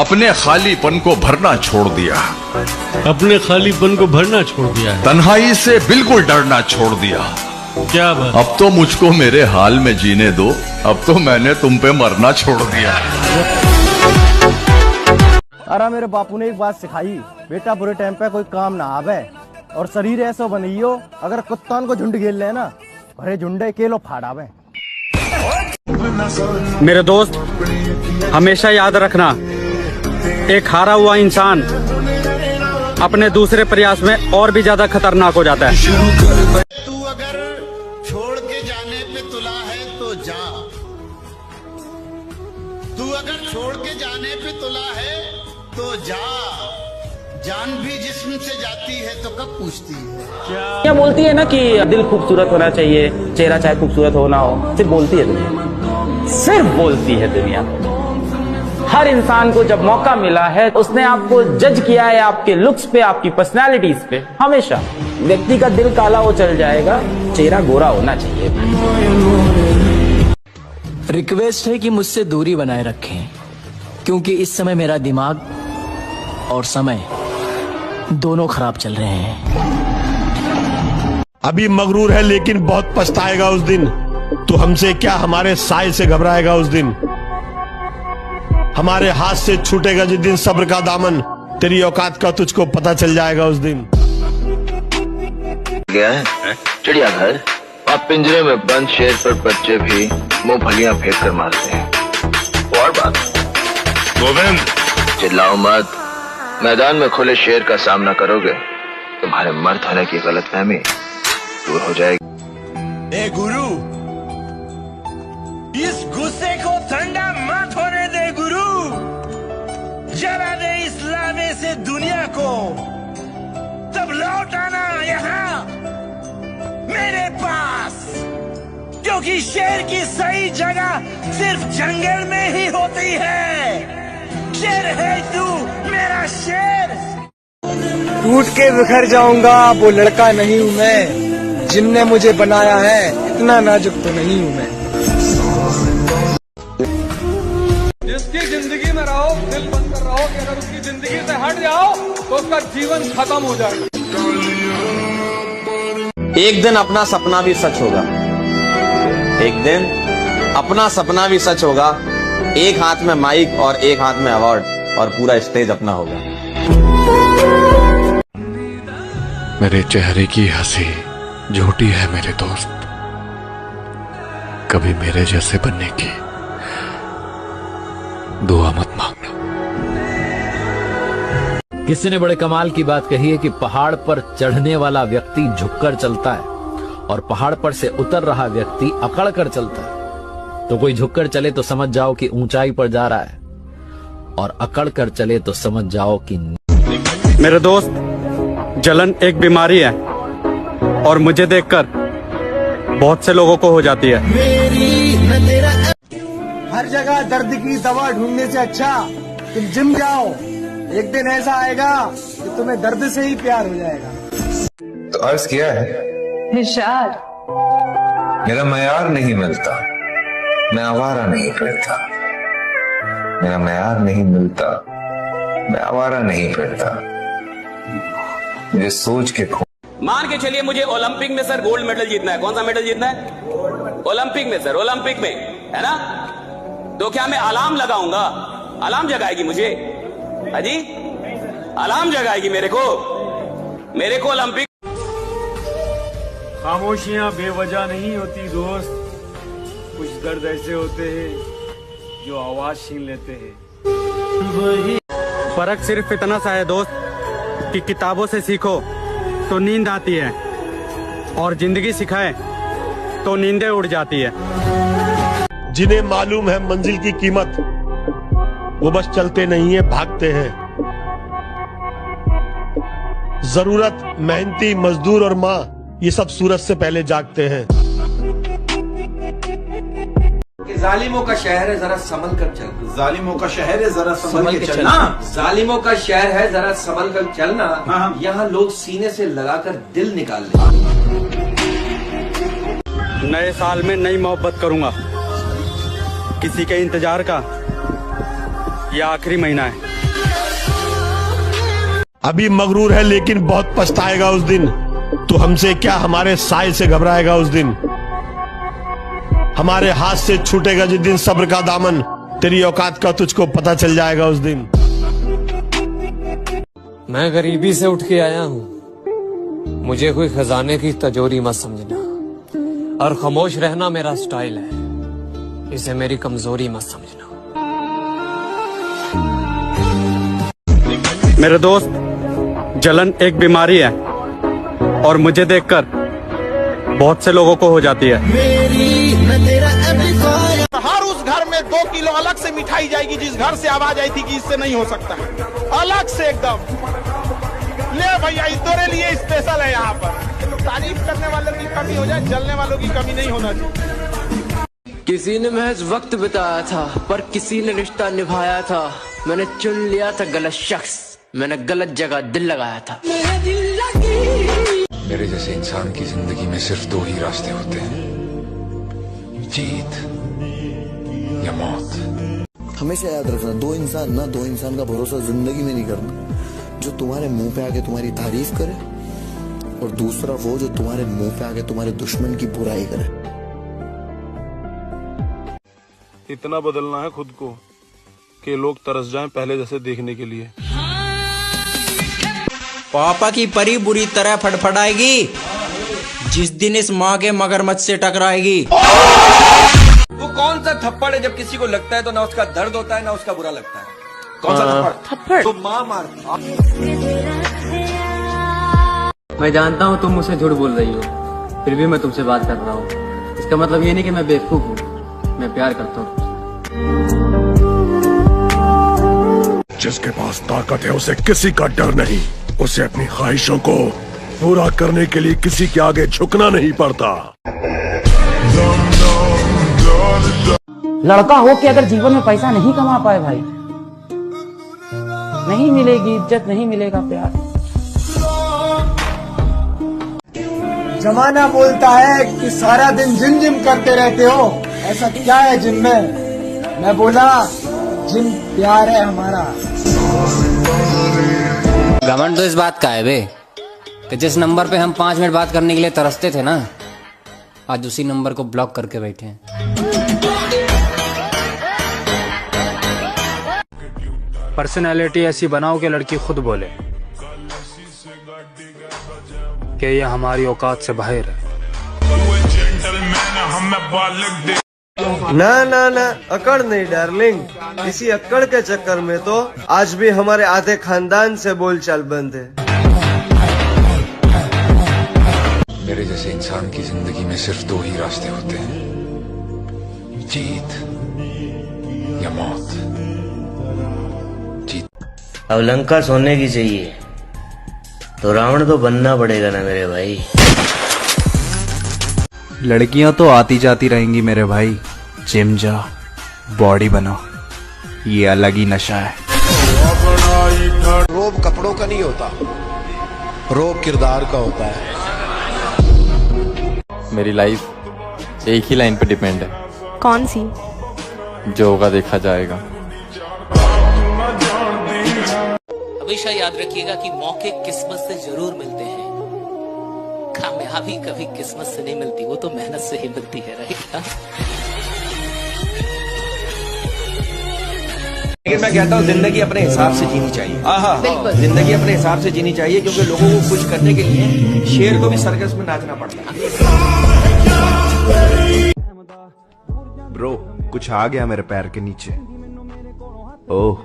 अपने खालीपन को भरना छोड़ दिया, अपने खालीपन को भरना छोड़ दिया है। तन्हाई से बिल्कुल डरना छोड़ दिया। क्या बात। अब तो मुझको मेरे हाल में जीने दो, अब तो मैंने तुम पे मरना छोड़ दिया। अरे मेरे बापू ने एक बात सिखाई, बेटा बुरे टाइम पे कोई काम ना आवे और शरीर ऐसा बनियो अगर कुत्तान को झुंड घेर लेना भरे झुंडे केलो फाड़ावे। मेरे दोस्त हमेशा याद रखना, एक हारा हुआ इंसान अपने दूसरे प्रयास में और भी ज्यादा खतरनाक हो जाता है। तू अगर छोड़ के जाने पे तुला है तो जा, तू अगर छोड़ के जाने पे तुला है तो जा, जान भी जिस्म से जाती है तो कब पूछती है। क्या बोलती है ना कि दिल खूबसूरत होना चाहिए, चेहरा चाहे खूबसूरत हो ना हो, सिर्फ बोलती है दुनिया, सिर्फ बोलती है दुनिया। हर इंसान को जब मौका मिला है उसने आपको जज किया है आपके लुक्स पे, आपकी पर्सनालिटीज पे। हमेशा व्यक्ति का दिल काला हो चल जाएगा, चेहरा गोरा होना चाहिए। रिक्वेस्ट है कि मुझसे दूरी बनाए रखें, क्योंकि इस समय मेरा दिमाग और समय दोनों खराब चल रहे हैं। अभी मगरूर है लेकिन बहुत पछताएगा उस दिन। तू हमसे क्या हमारे साय से घबराएगा उस दिन। हमारे हाथ से छूटेगा जिस दिन सब्र का दामन, तेरी औकात का तुझको पता चल जाएगा उस दिन। गया है चिड़ियाघर, आप पिंजरे में बंद शेर पर बच्चे भी मूंगफलियां फेंक कर मारते हैं। और बात गोविंद, चिल्लाओ मत, मैदान में खुले शेर का सामना करोगे तुम्हारे मर्द होने की गलतफहमी दूर हो जाएगी। ए गुरु, इस गुस्से को ठंडा मत होने दे गुरु, जला दे इस लावे से दुनिया को, तब लौट आना यहाँ मेरे पास, क्योंकि शेर की सही जगह सिर्फ जंगल में ही होती है। शेर है तू मेरा शेर। टूट के बिखर जाऊंगा वो लड़का नहीं हूँ मैं, जिनने मुझे बनाया है इतना नाजुक तो नहीं हूँ मैं। जिसकी जिंदगी में रहो दिल बंद कर रहो कि अगर उसकी जिंदगी से हट जाओ तो उसका जीवन खत्म हो जाएगा। एक दिन अपना सपना भी सच होगा, एक दिन अपना सपना भी सच होगा। एक हाथ में माइक और एक हाथ में अवार्ड और पूरा स्टेज अपना होगा। मेरे चेहरे की हंसी झूठी है मेरे दोस्त, कभी मेरे जैसे बनने की दुआ मत मांगना। किसी ने बड़े कमाल की बात कही है कि पहाड़ पर चढ़ने वाला व्यक्ति झुककर चलता है और पहाड़ पर से उतर रहा व्यक्ति अकड़ कर चलता है। तो कोई झुककर चले तो समझ जाओ कि ऊंचाई पर जा रहा है, और अकड़ कर चले तो समझ जाओ कि। मेरे दोस्त जलन एक बीमारी है और मुझे देखकर बहुत से लोगों को हो जाती है। हर जगह दर्द की दवा ढूंढने से अच्छा तुम जिम जाओ, एक दिन ऐसा आएगा कि तुम्हें दर्द से ही प्यार हो जाएगा। तो अर्ज किया है इरशाद, मेरा मयार नहीं मिलता, मैं आवारा नहीं फिरता, मेरा मयार नहीं मिलता, मैं आवारा नहीं फिरता, मुझे सोच के खो। मान के चलिए मुझे ओलंपिक में सर गोल्ड मेडल जीतना है। कौन सा मेडल जीतना है? ओलंपिक में सर, ओलंपिक में, है ना? तो क्या मैं अलार्म लगाऊंगा? अलार्म जगाएगी मुझे? अजी अलार्म जगाएगी मेरे को ओलंपिक। खामोशियां बेवजह नहीं होती दोस्त, कुछ दर्द ऐसे होते हैं जो आवाज छीन लेते हैं। फर्क सिर्फ इतना सा है दोस्त कि किताबों से सीखो तो नींद आती है और जिंदगी सिखाए तो नींदें उड़ जाती है। जिन्हें मालूम है मंजिल की कीमत, वो बस चलते नहीं है, भागते हैं। जरूरत, मेहनती मजदूर और माँ, ये सब सूरज से पहले जागते हैं। जालिमों का शहर है जरा संभल कर चलना, जालिमों का शहर है जरा संभल के चलना, जालिमों का शहर है जरा संभल कर चलना। यहाँ लोग सीने से लगाकर दिल निकाल लेते। नए साल में नई मोहब्बत करूंगा, किसी के इंतजार का यह आखिरी महीना है। अभी मगरूर है लेकिन बहुत पछताएगा उस दिन। तू हमसे क्या हमारे साय से घबराएगा उस दिन। हमारे हाथ से छूटेगा जिस दिन सब्र का दामन, तेरी औकात का तुझको पता चल जाएगा उस दिन। मैं गरीबी से उठ के आया हूँ, मुझे कोई खजाने की तजोरी मत समझना, और खामोश रहना मेरा स्टाइल है, इसे मेरी कमजोरी मत समझना। मेरे दोस्त, जलन एक बीमारी है और मुझे देखकर बहुत से लोगों को हो जाती है। हर उस घर में 2 किलो अलग से मिठाई जाएगी जिस घर से आवाज आई थी कि इससे नहीं हो सकता है, अलग से एकदम। ले भैया, इस तेरे लिए स्पेशल है यहाँ पर। तारीफ करने वालों की कमी हो जाए, जलने वालों की कमी नहीं होना चाहिए। किसी ने महज वक्त बिताया था, पर किसी ने रिश्ता निभाया था। मैंने चुन लिया था गलत शख्स, मैंने गलत जगह दिल लगाया था। मेरे जैसे इंसान की जिंदगी में सिर्फ 2 ही रास्ते होते हैं, जीत या मौत। हमेशा याद रखना, दो इंसान का भरोसा जिंदगी में नहीं करना। जो तुम्हारे मुंह पे आके तुम्हारी तारीफ करे, और दूसरा वो जो तुम्हारे मुंह पे आके तुम्हारे दुश्मन की बुराई करे। इतना बदलना है खुद को कि लोग तरस जाएं पहले जैसे देखने के लिए। पापा की परी बुरी तरह फड़फड़ाएगी जिस दिन इस माँ के मगरमच्छ से टकराएगी। वो कौन सा थप्पड़ है जब किसी को लगता है तो ना उसका दर्द होता है ना उसका बुरा लगता है? कौन सा थप्पड़? तो माँ मारती। मैं जानता हूँ तुम मुझसे झूठ बोल रही हो, फिर भी मैं तुमसे बात कर रहा हूँ। इसका मतलब ये नहीं कि मैं बेवकूफ हूँ, मैं प्यार करता हूँ। जिसके पास ताकत है उसे किसी का डर नहीं, उसे अपनी ख्वाहिशों को पूरा करने के लिए किसी के आगे झुकना नहीं पड़ता। लड़का हो के अगर जीवन में पैसा नहीं कमा पाए भाई, नहीं मिलेगी इज्जत, नहीं मिलेगा प्यार। जमाना बोलता है कि सारा दिन जिम जिम करते रहते हो, ऐसा क्या है जिम में? मैं बोला जिम प्यार है हमारा। घमंड तो इस बात का है बे कि जिस नंबर पे हम 5 मिनट बात करने के लिए तरसते थे ना, आज उसी नंबर को ब्लॉक करके बैठे हैं। पर्सनैलिटी ऐसी बनाओ कि लड़की खुद बोले कि ये हमारी औकात से बाहर है। ना ना ना, अकड़ नहीं डार्लिंग। इसी अकड़ के चक्कर में तो आज भी हमारे आधे खानदान से बोलचाल बंद है। मेरे जैसे इंसान की जिंदगी में सिर्फ 2 ही रास्ते होते हैं, जीत या मौत। अब लंका सोने की चाहिए तो रावण तो बनना पड़ेगा ना मेरे भाई। लड़कियां तो आती जाती रहेंगी मेरे भाई, जिम जा, बॉडी बना, ये अलग ही नशा है। रोब कपड़ों का नहीं होता, रोब किरदार का होता है। मेरी लाइफ एक ही लाइन पे डिपेंड है। कौन सी? जो होगा देखा जाएगा। हमेशा याद रखिएगा कि मौके किस्मत से जरूर मिलते हैं, कामयाबी कभी किस्मत से नहीं मिलती, वो तो मेहनत से ही मिलती है। राइट? लेकिन मैं कहता हूँ जिंदगी अपने हिसाब से जीनी चाहिए। जिंदगी अपने हिसाब से जीनी चाहिए, क्योंकि लोगों को खुश करने के लिए शेर को भी सर्कस में नाचना पड़ता है। ब्रो, कुछ आ गया मेरे पैर के नीचे। ओह,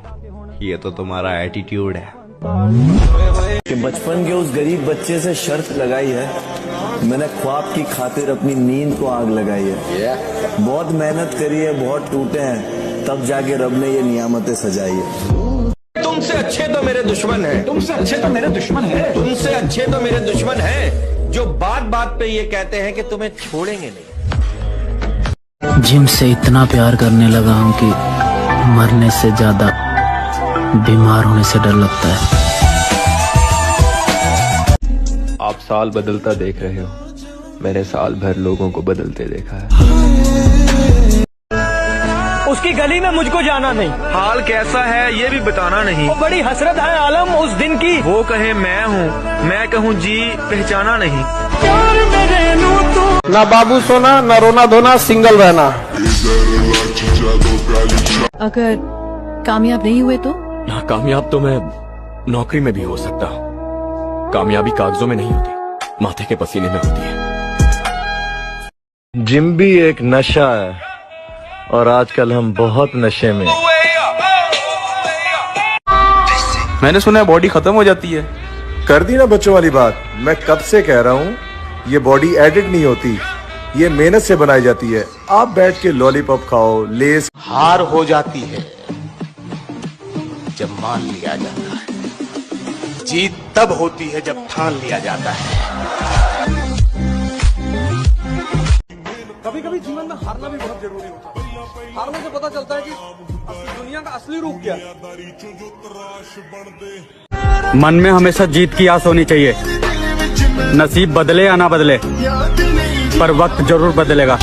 ये तो तुम्हारा एटीट्यूड है कि बचपन के उस गरीब बच्चे से शर्त लगाई है, मैंने ख्वाब की खातिर अपनी नींद को आग लगाई है। बहुत मेहनत करी है, बहुत टूटे हैं, तब जाके रब ने ये नियामतें सजाई है। तुमसे अच्छे तो मेरे दुश्मन हैं, तुमसे अच्छे तो मेरे दुश्मन हैं, तुमसे अच्छे तो मेरे दुश्मन हैं, जो बात बात पे ये कहते हैं कि तुम्हें छोड़ेंगे नहीं। जिम से इतना प्यार करने लगा हूँ कि मरने से ज्यादा बीमार होने से डर लगता है। आप साल बदलता देख रहे हो, मैंने साल भर लोगों को बदलते देखा है। उसकी गली में मुझको जाना नहीं। हाल कैसा है ये भी बताना नहीं। वो बड़ी हसरत है आलम उस दिन की। वो कहे मैं हूँ, मैं कहूँ जी, पहचाना नहीं। ना बाबू सोना, ना रोना धोना, सिंगल रहना। अगर कामयाब नहीं हुए तो? कामयाब तो मैं नौकरी में भी हो सकता हूँ। कामयाबी कागजों में नहीं होती, माथे के पसीने में होती है। जिम भी एक नशा है और आजकल हम बहुत नशे में। मैंने सुना है बॉडी खत्म हो जाती है। कर दी ना बच्चों वाली बात। मैं कब से कह रहा हूँ, ये बॉडी एडिट नहीं होती, ये मेहनत से बनाई जाती है। आप बैठ के लॉलीपॉप खाओ, लेस। हार हो जाती है जब मान लिया जाता है, जीत तब होती है जब ठान लिया जाता है। कभी कभी जीवन में हारना भी बहुत जरूरी होता है। हारने से पता चलता है कि दुनिया का असली रूप क्या है। मन में हमेशा जीत की आस होनी चाहिए। नसीब बदले या ना बदले, पर वक्त जरूर बदलेगा।